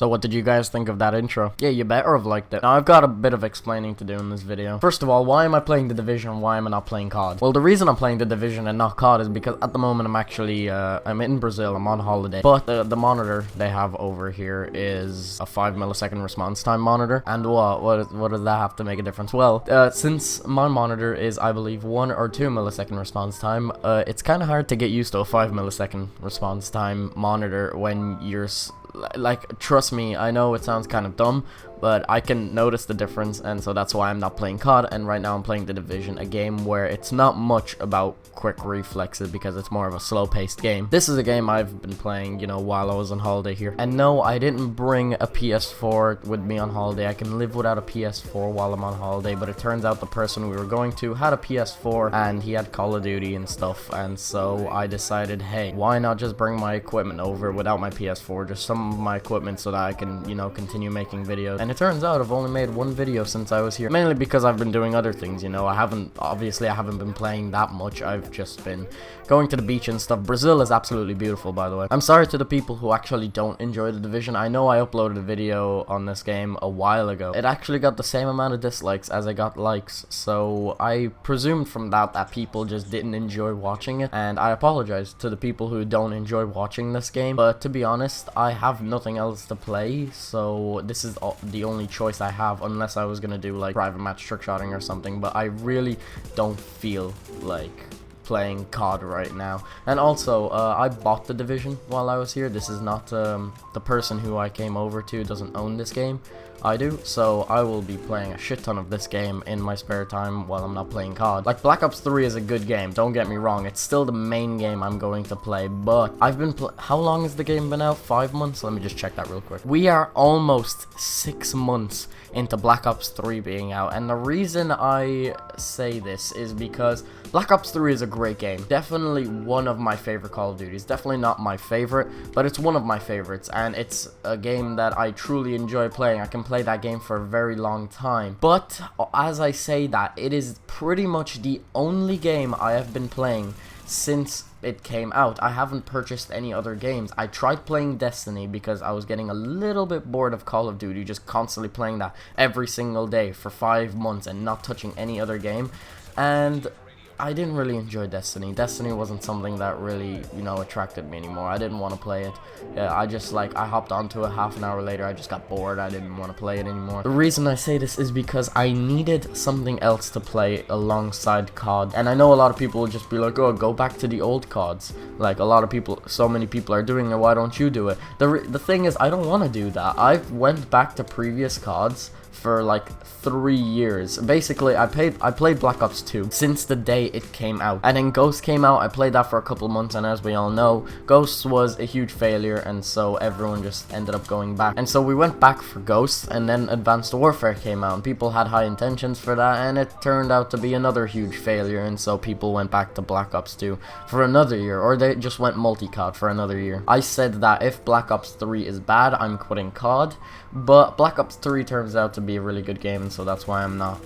So what did you guys think of that intro? Yeah, you better have liked it. Now I've got a bit of explaining to do in this video. First of all, why am I playing The Division? Why am I not playing COD? Well, the reason I'm playing The Division and not COD is because at the moment I'm actually, I'm in Brazil, I'm on holiday. But the monitor they have over here is a 5 millisecond response time monitor. And what does that have to make a difference? Well, since my monitor is, I believe, 1 or 2 millisecond response time, it's kind of hard to get used to a 5 millisecond response time monitor when you're like, trust me, I know it sounds kind of dumb, but I can notice the difference, and so that's why I'm not playing COD, and right now I'm playing The Division, a game where it's not much about quick reflexes because it's more of a slow-paced game. This is a game I've been playing, you know, while I was on holiday here. And no, I didn't bring a PS4 with me on holiday. I can live without a PS4 while I'm on holiday, but it turns out the person we were going to had a PS4, and he had Call of Duty and stuff, and so I decided, hey, why not just bring my equipment over without my PS4, just some of my equipment so that I can, you know, continue making videos. And it turns out I've only made one video since I was here, mainly because I've been doing other things, you know. Obviously I haven't been playing that much. I've just been going to the beach and stuff. Brazil is absolutely beautiful, by the way. I'm sorry to the people who actually don't enjoy The Division. I know I uploaded a video on this game a while ago. It actually got the same amount of dislikes as I got likes, so I presumed from that people just didn't enjoy watching it, and I apologize to the people who don't enjoy watching this game, but to be honest, I have nothing else to play, so this is the only choice I have, unless I was gonna do like private match trickshotting or something, but I really don't feel like playing COD right now. And also, I bought The Division while I was here. This is not, the person who I came over to doesn't own this game. I do, so I will be playing a shit ton of this game in my spare time while I'm not playing COD. Like, Black Ops 3 is a good game, don't get me wrong, it's still the main game I'm going to play, but I've been how long has the game been out? 5 months? Let me just check that real quick. We are almost 6 months into Black Ops 3 being out, and the reason I say this is because Black Ops 3 is a great game. Definitely one of my favorite Call of Duties. Definitely not my favorite, but it's one of my favorites, and it's a game that I truly enjoy playing. I can play that game for a very long time. But as I say that, it is pretty much the only game I have been playing since it came out. I haven't purchased any other games. I tried playing Destiny because I was getting a little bit bored of Call of Duty, just constantly playing that every single day for 5 months and not touching any other game, and I didn't really enjoy Destiny. Destiny wasn't something that really, you know, attracted me anymore. I didn't want to play it. I hopped onto it half an hour later. I just got bored. I didn't want to play it anymore. The reason I say this is because I needed something else to play alongside COD. And I know a lot of people will just be like, oh, go back to the old CODs. Like, a lot of people, so many people are doing it. Why don't you do it? The thing is, I don't want to do that. I've went back to previous CODs for like 3 years. Basically, I played Black Ops 2 since the day it came out, and then Ghost came out. I played that for a couple months, and as we all know, Ghost was a huge failure, and so everyone just ended up going back. And so we went back for Ghost, and then Advanced Warfare came out, and people had high intentions for that, and it turned out to be another huge failure, and so people went back to Black Ops 2 for another year, or they just went multi-COD for another year. I said that if Black Ops 3 is bad, I'm quitting COD, but Black Ops 3 turns out to be a really good game, and so that's why I'm not,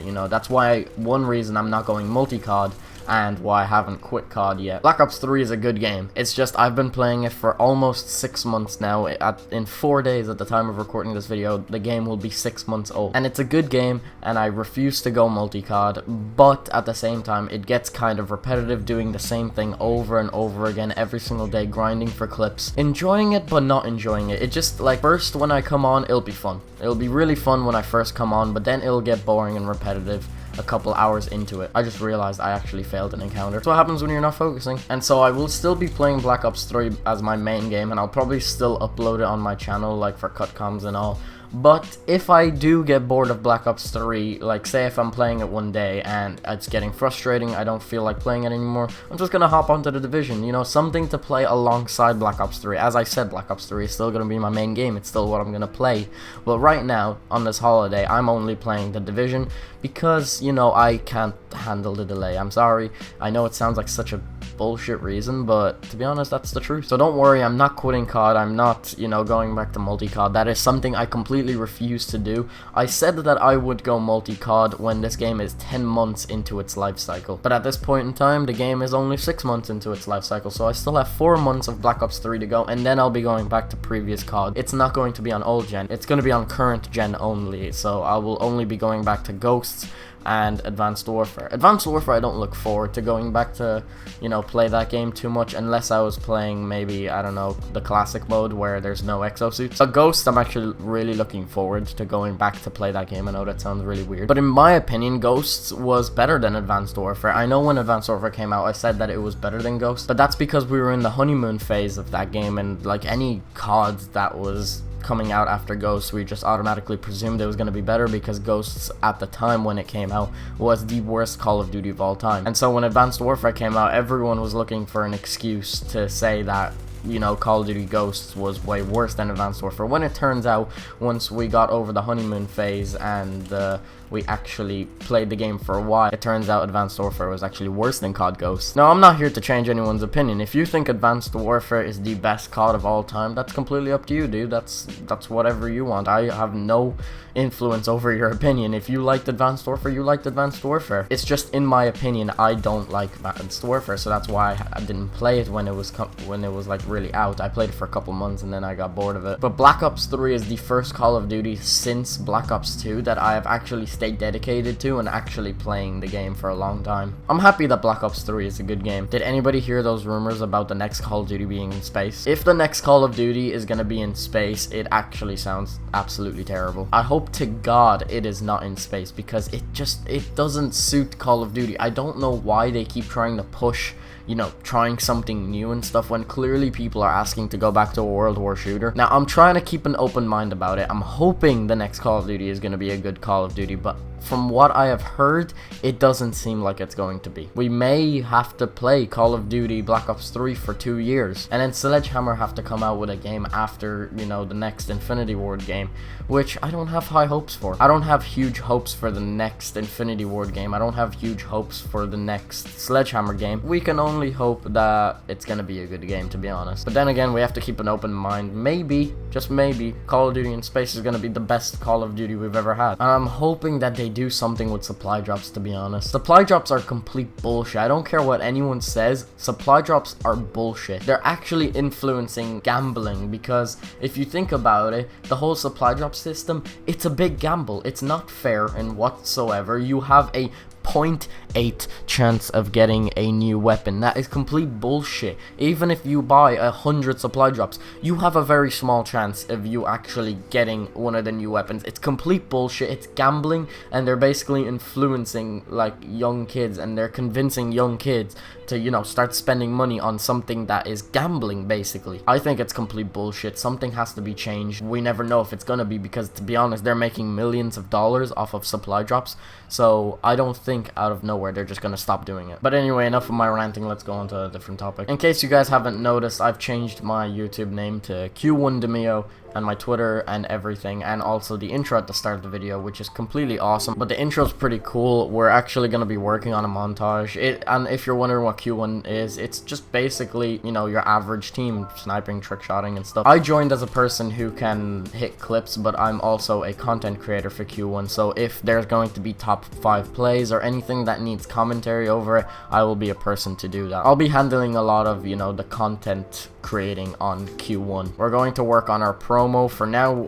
you know, that's why one reason I'm not going multi-COD and why I haven't quit COD yet. Black Ops 3 is a good game. It's just I've been playing it for almost 6 months now. In 4 days at the time of recording this video, the game will be 6 months old. And it's a good game, and I refuse to go multi-COD, but at the same time, it gets kind of repetitive doing the same thing over and over again every single day, grinding for clips. Enjoying it, but not enjoying it. It just, like, first when I come on, it'll be fun. It'll be really fun when I first come on, but then it'll get boring and repetitive a couple hours into it. I just realized I actually failed an encounter. That's what happens when you're not focusing. And so I will still be playing Black Ops 3 as my main game, and I'll probably still upload it on my channel, like for cutcoms and all. But if I do get bored of Black Ops 3, like say if I'm playing it one day and it's getting frustrating, I don't feel like playing it anymore, I'm just gonna hop onto The Division, you know, something to play alongside Black Ops 3. As I said, Black Ops 3 is still gonna be my main game, it's still what I'm gonna play. But right now, on this holiday, I'm only playing The Division because, you know, I can't handle the delay. I'm sorry, I know it sounds like such a bullshit reason, but to be honest, that's the truth. So don't worry, I'm not quitting COD, I'm not, you know, going back to multi-COD. That is something I completely refuse to do. I said that I would go multi-COD when this game is 10 months into its life cycle, but at this point in time, the game is only 6 months into its life cycle, so I still have 4 months of Black Ops 3 to go, and then I'll be going back to previous COD. It's not going to be on old gen, it's going to be on current gen only, so I will only be going back to Ghosts and Advanced Warfare. Advanced Warfare, I don't look forward to going back to, you know, play that game too much, unless I was playing maybe, I don't know, the classic mode where there's no exosuits. But Ghost, I'm actually really looking forward to going back to play that game. I know that sounds really weird, but in my opinion, Ghosts was better than Advanced Warfare. I know when Advanced Warfare came out, I said that it was better than Ghost, but that's because we were in the honeymoon phase of that game, and like any COD that was coming out after Ghosts, we just automatically presumed it was going to be better because Ghosts at the time when it came out was the worst Call of Duty of all time. And so when Advanced Warfare came out, everyone was looking for an excuse to say that, you know, Call of Duty Ghosts was way worse than Advanced Warfare, when it turns out, once we got over the honeymoon phase and we actually played the game for a while, it turns out Advanced Warfare was actually worse than COD Ghosts. Now, I'm not here to change anyone's opinion. If you think Advanced Warfare is the best COD of all time, that's completely up to you, dude. That's whatever you want. I have no influence over your opinion. If you liked Advanced Warfare, you liked Advanced Warfare. It's just, in my opinion, I don't like Advanced Warfare, so that's why I didn't play it when it was like really out. I played it for a couple months and then I got bored of it. But Black Ops 3 is the first Call of Duty since Black Ops 2 that I have actually stayed dedicated to and actually playing the game for a long time. I'm happy that Black Ops 3 is a good game. Did anybody hear those rumors about the next Call of Duty being in space? If the next Call of Duty is gonna be in space, it actually sounds absolutely terrible. I hope to God it is not in space, because it doesn't suit Call of Duty. I don't know why they keep trying to push, you know, trying something new and stuff when clearly people are asking to go back to a World War shooter. Now, I'm trying to keep an open mind about it. I'm hoping the next Call of Duty is going to be a good Call of Duty, but from what I have heard, it doesn't seem like it's going to be. We may have to play Call of Duty Black Ops 3 for 2 years, and then Sledgehammer have to come out with a game after, you know, the next Infinity Ward game, which I don't have high hopes for. I don't have huge hopes for the next Infinity Ward game. I don't have huge hopes for the next Sledgehammer game. We can only hope that it's gonna be a good game, to be honest. But then again, we have to keep an open mind. Maybe, just maybe, Call of Duty in space is gonna be the best Call of Duty we've ever had. And I'm hoping that they do something with supply drops, to be honest. Supply drops are complete bullshit. I don't care what anyone says, supply drops are bullshit. They're actually influencing gambling, because if you think about it, the whole supply drop system, it's a big gamble. It's not fair in whatsoever. You have a 0.8 chance of getting a new weapon. That is complete bullshit. Even if you buy 100 supply drops, you have a very small chance of you actually getting one of the new weapons. It's complete bullshit. It's gambling, and they're basically influencing like young kids, and they're convincing young kids to, you know, start spending money on something that is gambling, basically. I think it's complete bullshit. Something has to be changed. We never know if it's gonna be, because to be honest, they're making millions of dollars off of supply drops, so I don't think out of nowhere they're just gonna stop doing it. But anyway, enough of my ranting, let's go on to a different topic. In case you guys haven't noticed, I've changed my YouTube name to Q1 Dimeo, and my Twitter and everything, and also the intro at the start of the video, which is completely awesome. But the intro's pretty cool. We're actually going to be working on a montage. And if you're wondering what Q1 is, it's just basically, you know, your average team, sniping, trick shotting and stuff. I joined as a person who can hit clips, but I'm also a content creator for Q1, so if there's going to be top 5 plays or anything that needs commentary over it, I will be a person to do that. I'll be handling a lot of, you know, the content creating on Q1. We're going to work on our promo. For now,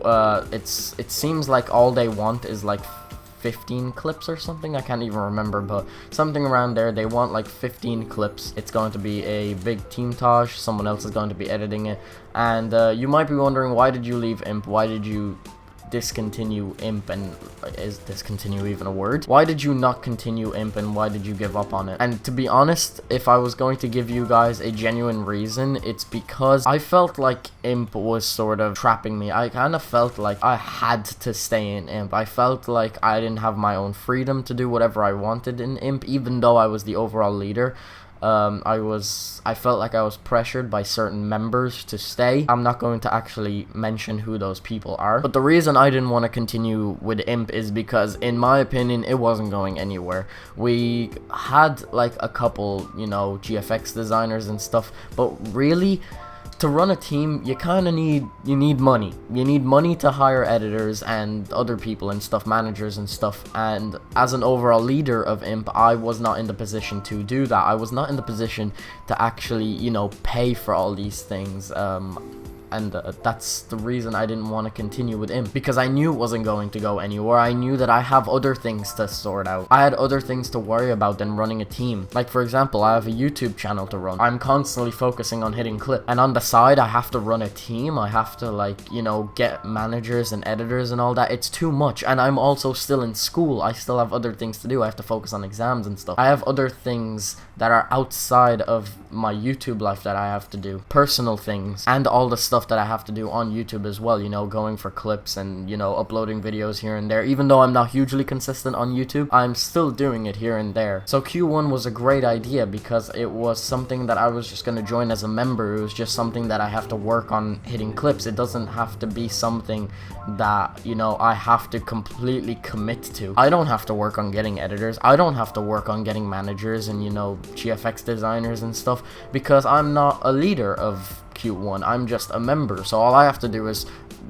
it seems like all they want is like 15 clips or something. I can't even remember, but something around there. They want like 15 clips. It's going to be a big team taj. Someone else is going to be editing it. And you might be wondering, why did you leave Imp? Why did you discontinue Imp? And is discontinue even a word? Why did you not continue Imp, and why did you give up on it? And to be honest, if I was going to give you guys a genuine reason, it's because I felt like Imp was sort of trapping me. I kind of felt like I had to stay in Imp. I felt like I didn't have my own freedom to do whatever I wanted in Imp, even though I was the overall leader. I felt like I was pressured by certain members to stay. I'm not going to actually mention who those people are, but the reason I didn't want to continue with Imp is because, in my opinion, it wasn't going anywhere. We had like a couple, you know, GFX designers and stuff, but really, to run a team, you kind of need money. You need money to hire editors and other people and stuff, managers and stuff. And as an overall leader of Imp, I was not in the position to do that. I was not in the position to actually, you know, pay for all these things. And that's the reason I didn't want to continue with Imp, because I knew it wasn't going to go anywhere. I knew that I have other things to sort out. I had other things to worry about than running a team. Like, for example, I have a YouTube channel to run. I'm constantly focusing on hitting clips, and on the side I have to run a team. I have to, like, you know, get managers and editors and all that. It's too much, and I'm also still in school. I still have other things to do. I have to focus on exams and stuff. I have other things that are outside of my YouTube life that I have to do, personal things, and all the stuff that I have to do on YouTube as well, you know, going for clips and, you know, uploading videos here and there. Even though I'm not hugely consistent on YouTube, I'm still doing it here and there. So Q1 was a great idea because it was something that I was just going to join as a member. It was just something that I have to work on hitting clips. It doesn't have to be something that, you know, I have to completely commit to. I don't have to work on getting editors. I don't have to work on getting managers and, you know, GFX designers and stuff, because I'm not a leader of Q1. I'm just a member, so all I have to do is,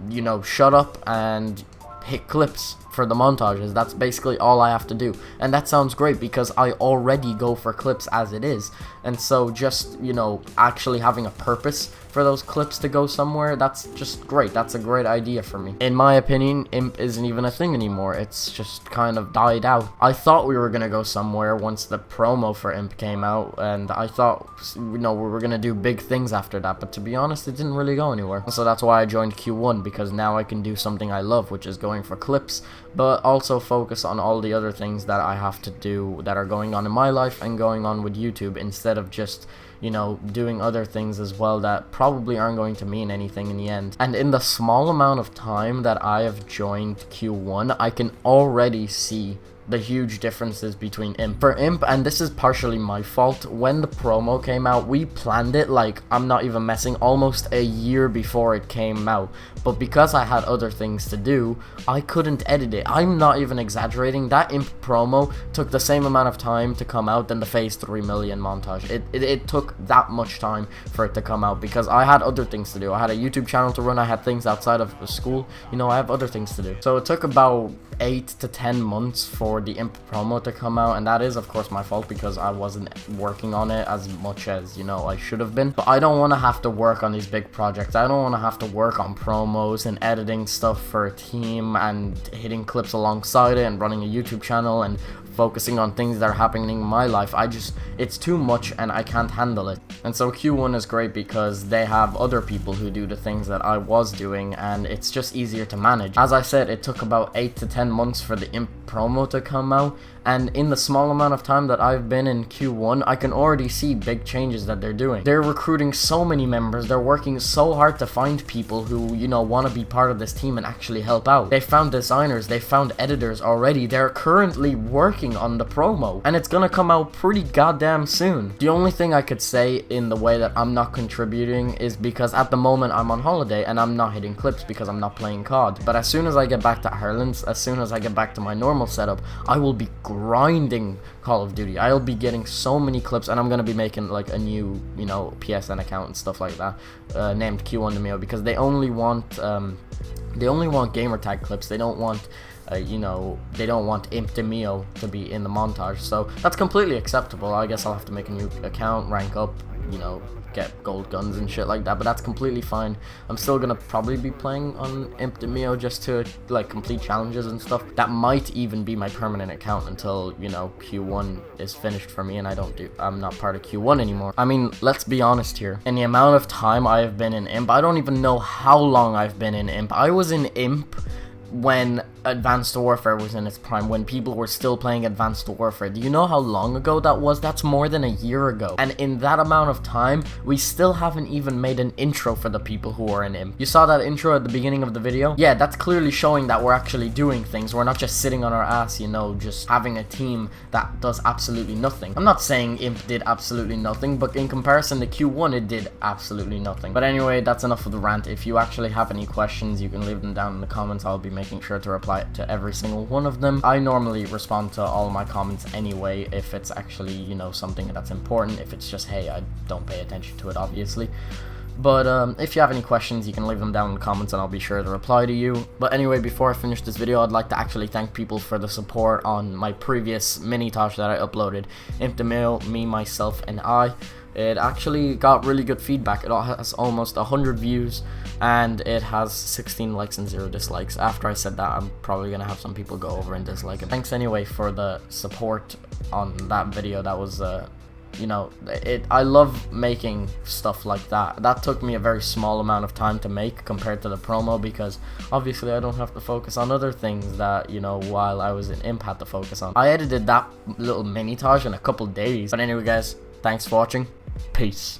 you know, shut up and hit clips for the montages. That's basically all I have to do, and that sounds great because I already go for clips as it is. And so just, you know, actually having a purpose for those clips to go somewhere, that's just great. That's a great idea for me. In my opinion, Imp isn't even a thing anymore. It's just kind of died out. I thought we were gonna go somewhere once the promo for Imp came out, and I thought, you know, we were gonna do big things after that, but to be honest, it didn't really go anywhere. So that's why I joined Q1, because now I can do something I love, which is going for clips, but also focus on all the other things that I have to do that are going on in my life and going on with YouTube, instead of just, you know, doing other things as well that probably aren't going to mean anything in the end. And in the small amount of time that I have joined Q1, I can already see the huge differences between Imp. For Imp, and this is partially my fault, when the promo came out, we planned it, like, I'm not even messing, almost a year before it came out. But because I had other things to do, I couldn't edit it. I'm not even exaggerating. That Imp promo took the same amount of time to come out than the Phase 3 million montage. It took that much time for it to come out because I had other things to do. I had a YouTube channel to run. I had things outside of school. You know, I have other things to do. So it took about 8 to 10 months for the Imp promo to come out, and that is of course my fault because I wasn't working on it as much as, you know, I should have been. But I don't want to have to work on these big projects. I don't want to have to work on promos and editing stuff for a team and hitting clips alongside it and running a YouTube channel and focusing on things that are happening in my life. It's too much and I can't handle it. And so Q1 is great because they have other people who do the things that I was doing, and it's just easier to manage. As I said, it took about 8 to 10 months for the Imp promo to come out, and in the small amount of time that I've been in Q1, I can already see big changes that they're doing. They're recruiting so many members, they're working so hard to find people who, you know, want to be part of this team and actually help out. They found designers, they found editors already, they're currently working on the promo, and it's gonna come out pretty goddamn soon. The only thing I could say in the way that I'm not contributing is because at the moment I'm on holiday and I'm not hitting clips because I'm not playing COD. But as soon as I get back to Ireland, as soon as I get back to my normal setup, I will be grinding Call of Duty. I'll be getting so many clips, and I'm gonna be making like a new, you know, PSN account and stuff like that, named Q1 Dimeo, because they only want gamertag clips. They don't want you know, they don't want Imp Dimeo to be in the montage, so that's completely acceptable. I guess I'll have to make a new account, rank up, you know, get gold guns and shit like that, but that's completely fine. I'm still gonna probably be playing on Imp Dimeo just to like complete challenges and stuff. That might even be my permanent account until, you know, Q1 is finished for me and I'm not part of Q1 anymore. I mean, let's be honest here. In the amount of time I have been in Imp, I don't even know how long I've been in Imp. I was in Imp when Advanced Warfare was in its prime, when people were still playing Advanced Warfare. Do you know how long ago that was? That's more than a year ago. And in that amount of time, we still haven't even made an intro for the people who are in Imp. You saw that intro at the beginning of the video? Yeah, that's clearly showing that we're actually doing things. We're not just sitting on our ass, you know, just having a team that does absolutely nothing. I'm not saying Imp did absolutely nothing, but in comparison to Q1, it did absolutely nothing. But anyway, that's enough of the rant. If you actually have any questions, you can leave them down in the comments. I'll be making sure to reply to every single one of them. I normally respond to all my comments anyway, if it's actually, you know, something that's important. If it's just, hey, I don't pay attention to it, obviously. But if you have any questions, you can leave them down in the comments and I'll be sure to reply to you. But anyway, before I finish this video, I'd like to actually thank people for the support on my previous mini-tosh that I uploaded, Imp Dimeo, me, myself, and I. It actually got really good feedback. It has almost 100 views and it has 16 likes and 0 dislikes. After I said that, I'm probably gonna have some people go over and dislike it. Thanks anyway for the support on that video. That was you know, I love making stuff like that. That took me a very small amount of time to make compared to the promo, because obviously I don't have to focus on other things that, you know, while I was in Imp had to focus on. I edited that little mini-tosh in a couple days. But anyway guys, thanks for watching. Peace.